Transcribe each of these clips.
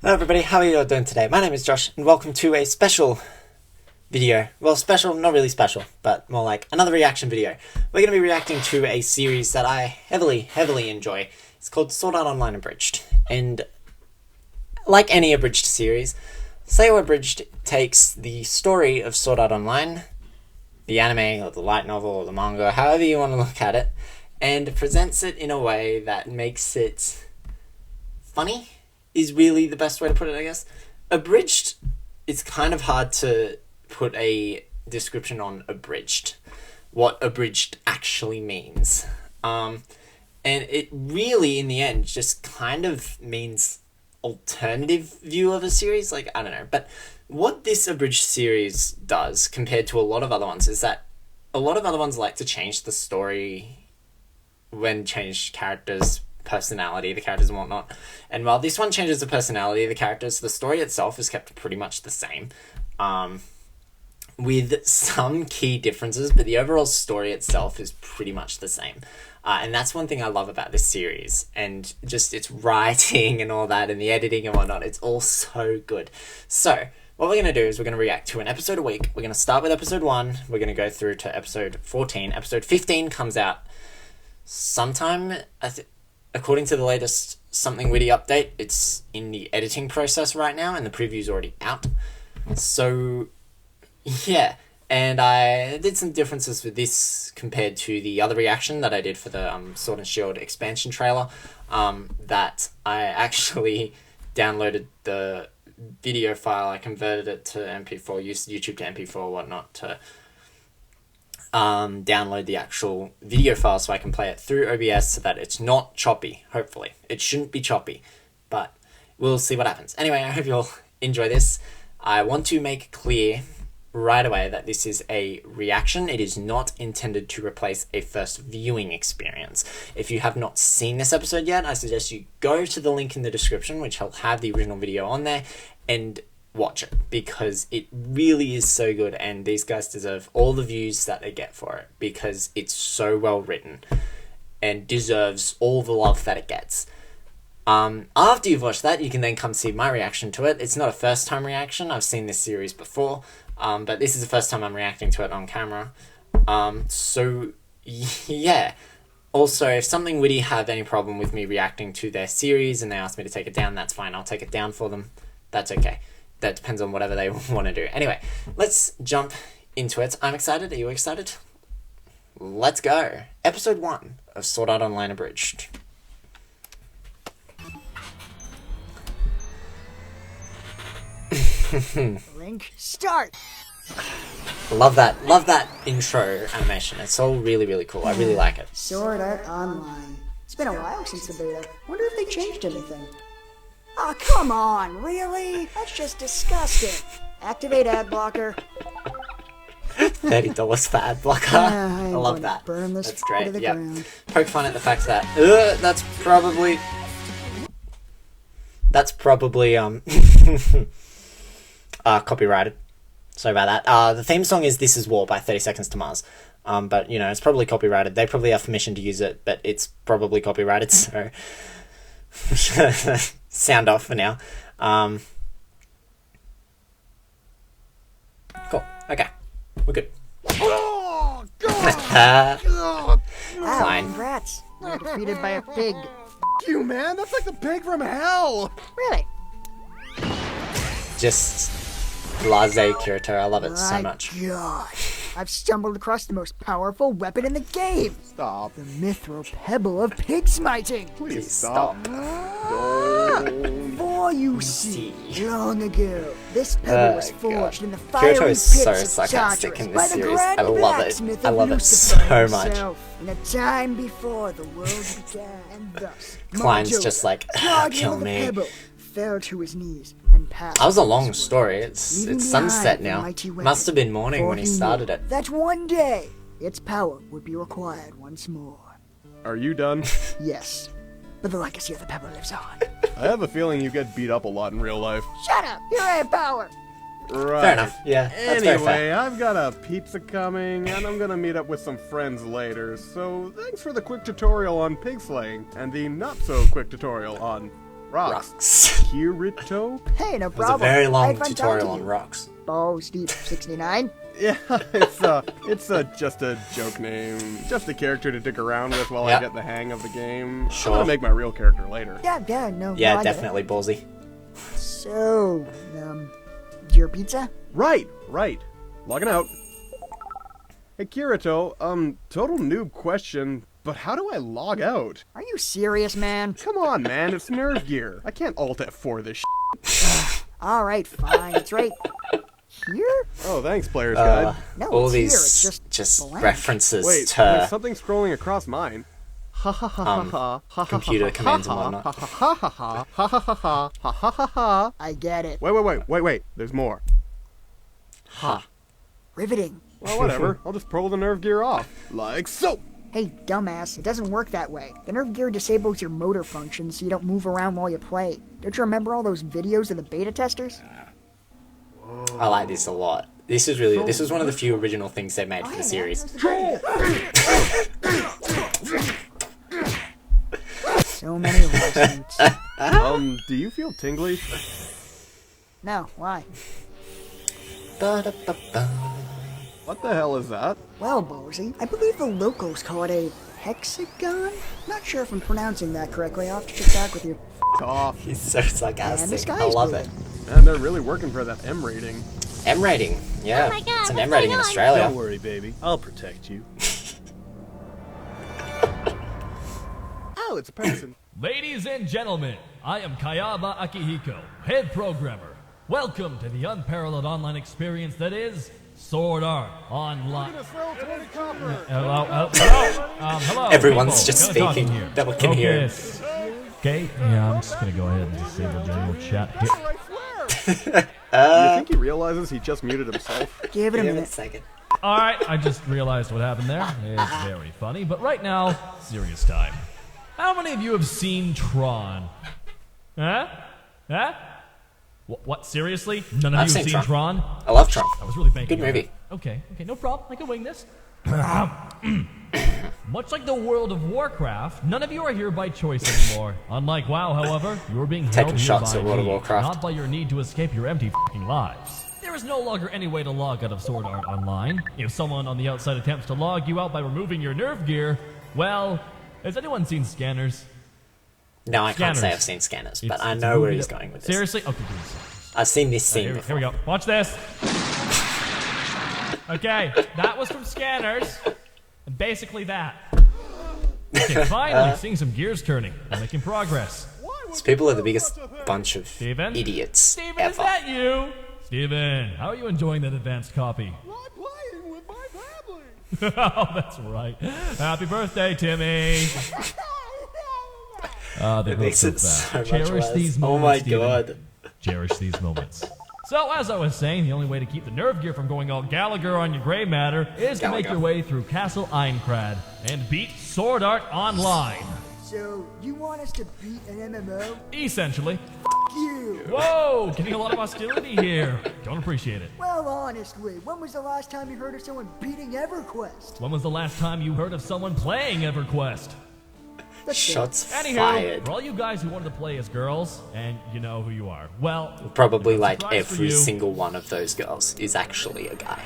Hello everybody, how are you all doing today? My name is Josh and welcome to a special video. Well, special, not really special, but more like another reaction video. We're going to be reacting to a series that I heavily enjoy. It's called Sword Art Online Abridged. And like any abridged series, SAO Abridged takes the story of Sword Art Online, the anime or the light novel or the manga, however you want to look at it, and presents it in a way that makes it funny. Is really the best way to put it, I guess. Abridged, it's kind of hard to put a description on abridged. What abridged actually means. And it really, in the end, just kind of means alternative view of a series. Like, I don't know. But what this abridged series does, compared to a lot of other ones, is that a lot of other ones like to change the story when change characters' personality, the characters and whatnot. And while this one changes the personality of the characters, the story itself is kept pretty much the same, with some key differences, but the overall story itself is pretty much the same. And that's one thing I love about this series, and just its writing and all that, and the editing and whatnot. It's all so good. So what we're going to do is we're going to react to an episode a week. We're going to start with episode 1. We're going to go through to episode 14. Episode 15 comes out sometime, according to the latest Something Witty update. It's in the editing process right now, and the preview's already out. So, yeah. And I did some differences with this compared to the other reaction that I did for the Sword and Shield expansion trailer. That I actually downloaded the video file. I converted it to MP4, used YouTube to MP4 or whatnot to download the actual video file so I can play it through OBS so that it's not choppy, hopefully. It shouldn't be choppy, but we'll see what happens. Anyway, I hope you'll enjoy this. I want to make clear right away that this is a reaction. It is not intended to replace a first viewing experience. If you have not seen this episode yet, I suggest you go to the link in the description, which will have the original video on there, and watch it, because it really is so good, and these guys deserve all the views that they get for it, because it's so well written and deserves all the love that it gets. After you've watched that, you can then come see my reaction to it. It's not a first time reaction. I've seen this series before, but this is the first time I'm reacting to it on camera. So yeah. Also, if Something Witty have any problem with me reacting to their series and they ask me to take it down, that's fine. I'll take it down for them. That's okay. That depends on whatever they want to do. Anyway, let's jump into it. I'm excited. Are you excited? Let's go. Episode 1 of Sword Art Online Abridged. Link, start! Love that intro animation. It's all really cool. I really like it. Sword Art Online. It's been a while since the beta. Wonder if they changed anything. Aw, oh, come on, really? That's just disgusting. Activate ad blocker. $30 for ad blocker. I love that. Burn this That's great. to the Yep. ground. Poke fun at the fact that that's probably copyrighted. Sorry about that. The theme song is "This Is War" by 30 Seconds to Mars. But you know, it's probably copyrighted. They probably have permission to use it, but it's probably copyrighted, so sound off for now. Cool. Okay. We're good. Oh, God! Fine. Congrats. You're defeated by a pig. You, man! That's like the pig from hell! Really? Just blase Kirito. I love it so much. Gosh. I've stumbled across the most powerful weapon in the game. Stop. The Mithril Pebble of Pig Smiting. Please Stop. For you see, long ago, this pebble was forged in the fiery Kirito pits is so of sarcastic Tartarus in by this the series. grand I love it. blacksmith I of love it Lucifer so much. himself, in a time before the world began. And thus, Klein's Marjola, just like, guardian kill of the me. pebble, fell to his knees and passed. That was a long his way, story. It's leaving sunset behind the now. mighty weapon, Must have been morning for when he started it. That one day, its power would be required once more. Are you done? Yes, but the legacy of the pebble lives on. I have a feeling you get beat up a lot in real life. Shut up! Here I have power! Right. Fair enough. Yeah, that's very Anyway, fair. I've got a pizza coming, and I'm gonna meet up with some friends later, so thanks for the quick tutorial on pig slaying, and the not-so-quick tutorial on Rocks. Kirito? Hey, no It was a problem. very I long had fun tutorial talking on to you. rocks. Oh, Steve, 69? Yeah, it's just a joke name. Just a character to dick around with while Yep. I get the hang of the game. Sure. I'm gonna make my real character later. Yeah, no. Yeah, no, I get it. definitely ballsy. So, your pizza? Right. Logging out. Hey, Kirito, total noob question, but how do I log out? Are you serious, man? Come on, man, it's Nerve Gear. I can't Alt F4 this shit. Alright, fine. It's right here? Oh, thanks, Player's Guide. No, All it's here. these It's just blank. references Wait, to there's something scrolling across mine. Ha ha ha ha ha ha computer commands and whatnot. ha ha ha ha ha ha ha ha ha ha ha. I get it. Wait. There's more. Ha. Riveting. Well, whatever. I'll just pull the Nerve Gear off. Like so. Hey, dumbass, it doesn't work that way. The nerve gear disables your motor functions so you don't move around while you play. Don't you remember all those videos of the beta testers? I like this a lot. This is one of the few original things they made for the series. So many lawsuits. Do you feel tingly? No, why? Ba-da-ba-ba. What the hell is that? Well, Bozy, I believe the locals call it a hexagon? Not sure if I'm pronouncing that correctly. I'll have to check back with you. Off. He's so And the sarcastic. sky's I love blue. it. Man, they're really working for that M rating. M rating. Yeah, Oh my God, it's an what's M rating in going on? Australia. Don't worry, baby. I'll protect you. Oh, it's a person. Ladies and gentlemen, I am Kayaba Akihiko, head programmer. Welcome to the unparalleled online experience that is Sword Art Online. Hello. Everyone's people. just Kinda talking speaking here. that we can hear. Focus. Okay, yeah, I'm just gonna go ahead and disable general chat here. You think he realizes he just muted himself? Give it a Give it a minute. second. Alright, I just realized what happened there. It's very funny, but right now, serious time. How many of you have seen Tron? Huh? What, seriously? None of I've you have seen seen Tron. Tron? I love Tron. I was really banking Good on movie. it. Okay, no problem. I can wing this. Much like the World of Warcraft, none of you are here by choice anymore. Unlike WoW, however, you are being held Taking here shots by at World of need, Warcraft. not by your need to escape your empty f***ing lives. There is no longer any way to log out of Sword Art Online. If someone on the outside attempts to log you out by removing your nerve gear, well, has anyone seen Scanners? No, I can't say Scanners. I've seen Scanners, It's- but I it's a know where movie he's that- going with this. Seriously? Okay, give me a second. I've seen this scene Here before. we go. Watch this. Okay, that was from Scanners. And basically that. Okay, finally seeing some gears turning. We're making progress. These people are the biggest bunch of Steven? idiots Steven, ever. is that you? Steven, how are you enjoying that advanced copy? I'm playing with my family. Oh, that's right. Happy birthday, Timmy. They It look makes so it fast. so much Cherish worse. these Oh moments, my Steven. god. Cherish these moments. So, as I was saying, the only way to keep the nerve gear from going all Gallagher on your gray matter is to make Gallagher. your way through Castle Einkrad and beat Sword Art Online. So, you want us to beat an MMO? Essentially. You! Whoa, getting a lot of hostility here. Don't appreciate it. Well, honestly, when was the last time you heard of someone beating EverQuest? When was the last time you heard of someone playing EverQuest? That's it. Shots Anywho, fired. for all you guys who wanted to play as girls, and you know who you are, well, Probably like surprise for every you. single one of those girls is actually a guy.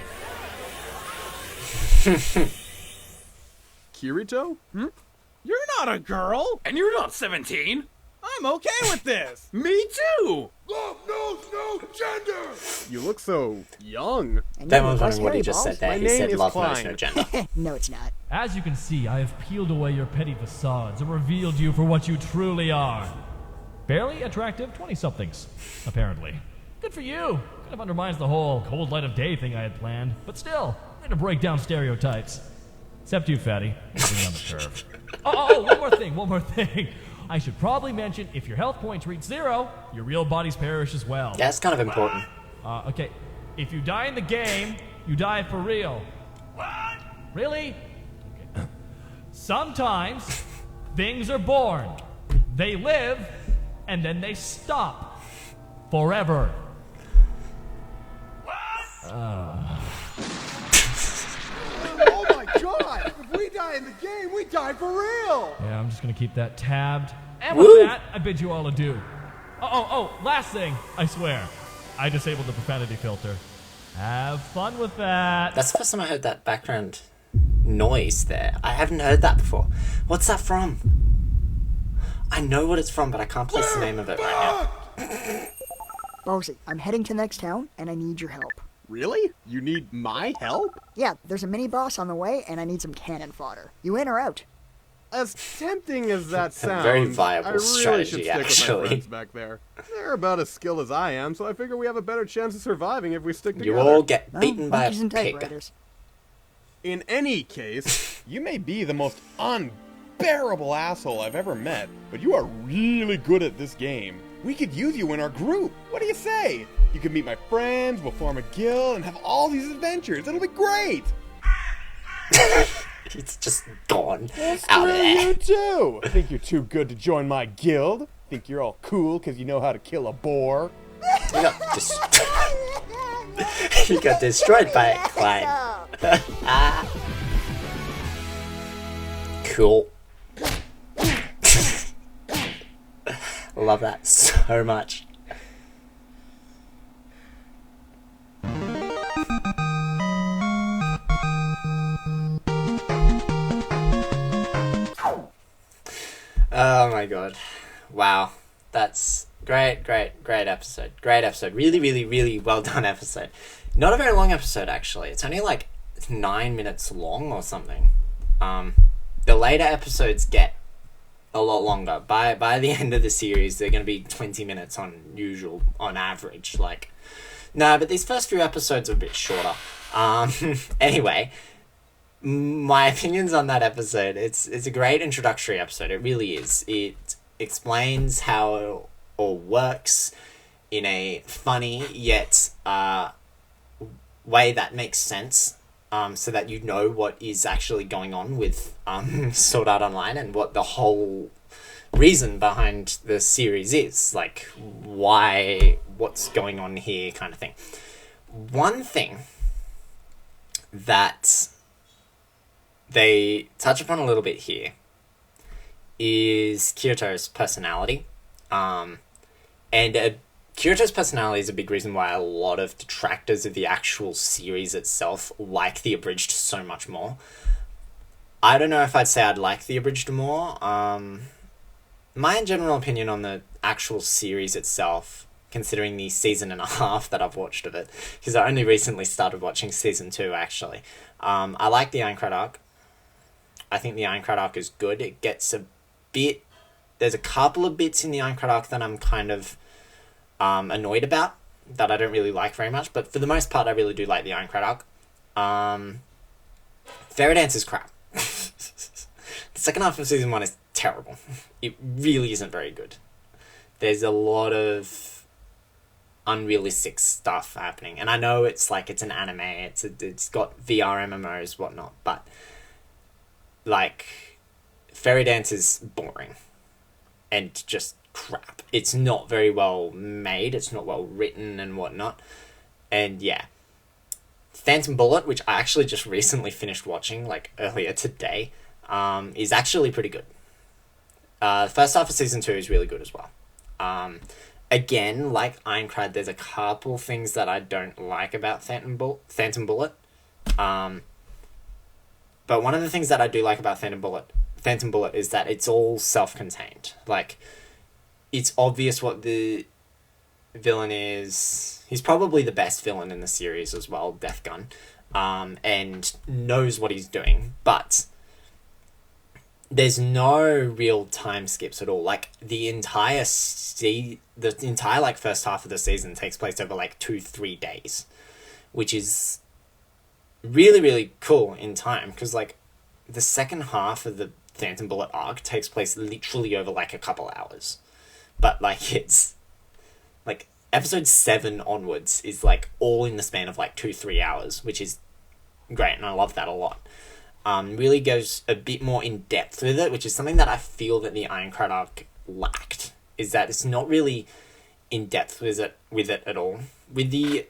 Kirito? You're not a girl, and you're not 17. I'm okay with this. Me too. Love knows no gender! You look so young. And Then you I was plus wondering what he hairy just balls. said there. My He name said is love knows Klein. no gender. No, it's not. as you can see, I have peeled away your petty facades and revealed you for what you truly are. Barely attractive 20-somethings, apparently. Good for you. Kind of undermines the whole cold light of day thing I had planned, but still, way to break down stereotypes. Except you, fatty. You're bringing on the curve. Oh, one more thing. I should probably mention, if your health points reach 0, your real bodies perish as well. Yeah, it's kind of important. Okay, if you die in the game, you die for real. What? Really? Okay. Sometimes, things are born. They live, and then they stop. Forever. Oh my god! If we die in the game, we die for real! Yeah, I'm just gonna keep that tabbed. And Woo! with that, I bid you all adieu. Last thing, I swear. I disabled the profanity filter. Have fun with that. That's the first time I heard that background noise there. I haven't heard that before. What's that from? I know what it's from, but I can't place the name of it right now. Bosie, I'm heading to the next town, and I need your help. Really? You need my help? Yeah, there's a mini-boss on the way, and I need some cannon fodder. You in or out? As tempting as that sounds, very viable I really strategy, should stick with actually. my friends back there. They're about as skilled as I am, so I figure we have a better chance of surviving if we stick together. You all get Well, beaten by monkeys a and pig. typewriters. In any case, you may be the most unbearable asshole I've ever met, but you are really good at this game. We could use you in our group. What do you say? You could meet my friends, we'll form a guild, and have all these adventures. It'll be great! He's just gone out Screw of there. you too! Think you're too good to join my guild? Think you're all cool because you know how to kill a boar? He got, he got destroyed by a client. Cool. Love that so much. Oh my god. Wow. That's great episode. Great episode. Really, really, really well done episode. Not a very long episode, actually. It's only like 9 minutes long or something. The later episodes get a lot longer. By the end of the series, they're going to be 20 minutes on average. But these first few episodes are a bit shorter. Anyway, my opinions on that episode, it's a great introductory episode. It really is. It explains how it all works in a funny yet way that makes sense, so that you know what is actually going on with Sword Art Online and what the whole reason behind the series is, what's going on here, kind of thing. One thing that they touch upon a little bit here is Kirito's personality. Kirito's personality is a big reason why a lot of detractors of the actual series itself like the Abridged so much more. I don't know if I'd say I'd like the Abridged more. My general opinion on the actual series itself, considering the season and a half that I've watched of it, because I only recently started watching season 2, actually. I like the Ironcrad arc. I think the Ironcrad arc is good. It gets a bit... There's a couple of bits in the Ironcrad arc that I'm kind of annoyed about, that I don't really like very much, but for the most part, I really do like the Ironcrad arc. Fairy Dance is crap. The second half of season 1 is terrible. It really isn't very good. There's a lot of unrealistic stuff happening, and I know it's an anime, it's got VR MMOs, whatnot, but Fairy Dance is boring and just crap. It's not very well made, it's not well written and whatnot. And yeah, Phantom Bullet, which I actually just recently finished watching earlier today, is actually pretty good. The first half of season 2 is really good as well. Again, like Ironcrad, there's a couple things that I don't like about Phantom Bullet. But one of the things that I do like about Phantom Bullet is that it's all self-contained. It's obvious what the villain is. He's probably the best villain in the series as well, Death Gun, and knows what he's doing. But there's no real time skips at all. The entire first half of the season takes place over 2-3 days, which is really, really cool in time, because the second half of the Phantom Bullet arc takes place literally over a couple hours. But it's episode 7 onwards is all in the span of 2-3 hours, which is great, and I love that a lot. Really goes a bit more in depth with it, which is something that I feel that the Ironcrad arc lacked, is that it's not really in depth with it at all. With the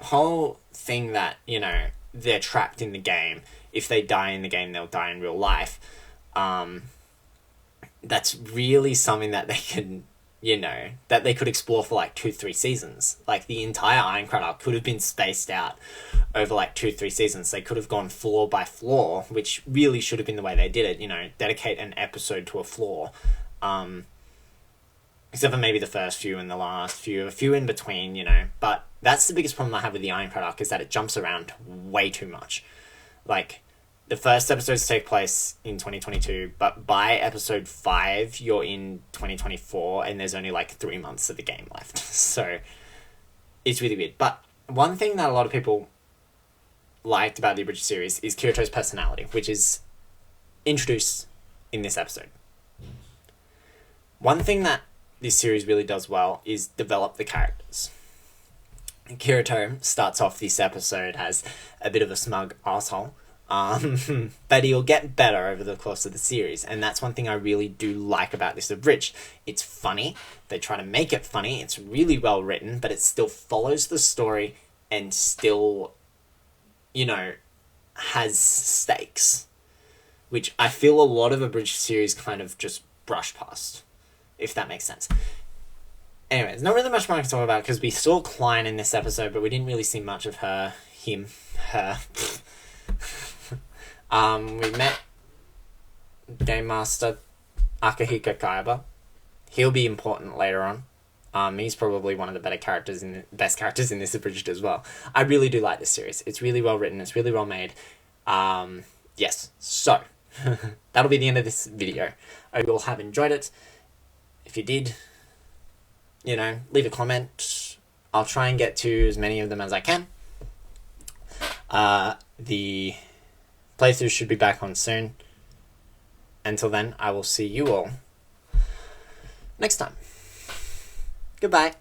whole thing that, they're trapped in the game. If they die in the game, they'll die in real life. that's really something that they can, that they could explore for like 2-3 seasons. Like the entire Ironclad arc could have been spaced out over like 2-3 seasons. They could have gone floor by floor, which really should have been the way they did it, dedicate an episode to a floor. Except for maybe the first few and the last few, a few in between, But that's the biggest problem I have with the Ironclad arc, is that it jumps around way too much. Like, the first episodes take place in 2022, but by episode 5, you're in 2024, and there's only like 3 months of the game left. So, it's really weird. But one thing that a lot of people liked about the Abridged series is Kirito's personality, which is introduced in this episode. One thing that this series really does well is develop the characters. Kirito starts off this episode as a bit of a smug asshole, but he'll get better over the course of the series, and that's one thing I really do like about this Abridged. It's funny, they try to make it funny, it's really well written, but it still follows the story and still, has stakes, which I feel a lot of Abridged series kind of just brush past, if that makes sense. Anyways, not really much more I can talk about, because we saw Klein in this episode, but we didn't really see much of her. We met Game Master Akihiko Kaiba. He'll be important later on. He's probably one of the best characters in this Abridged as well. I really do like this series. It's really well written. It's really well made. Yes, so that'll be the end of this video. I hope you all have enjoyed it. If you did, leave a comment. I'll try and get to as many of them as I can. The playthrough should be back on soon. Until then, I will see you all next time. Goodbye.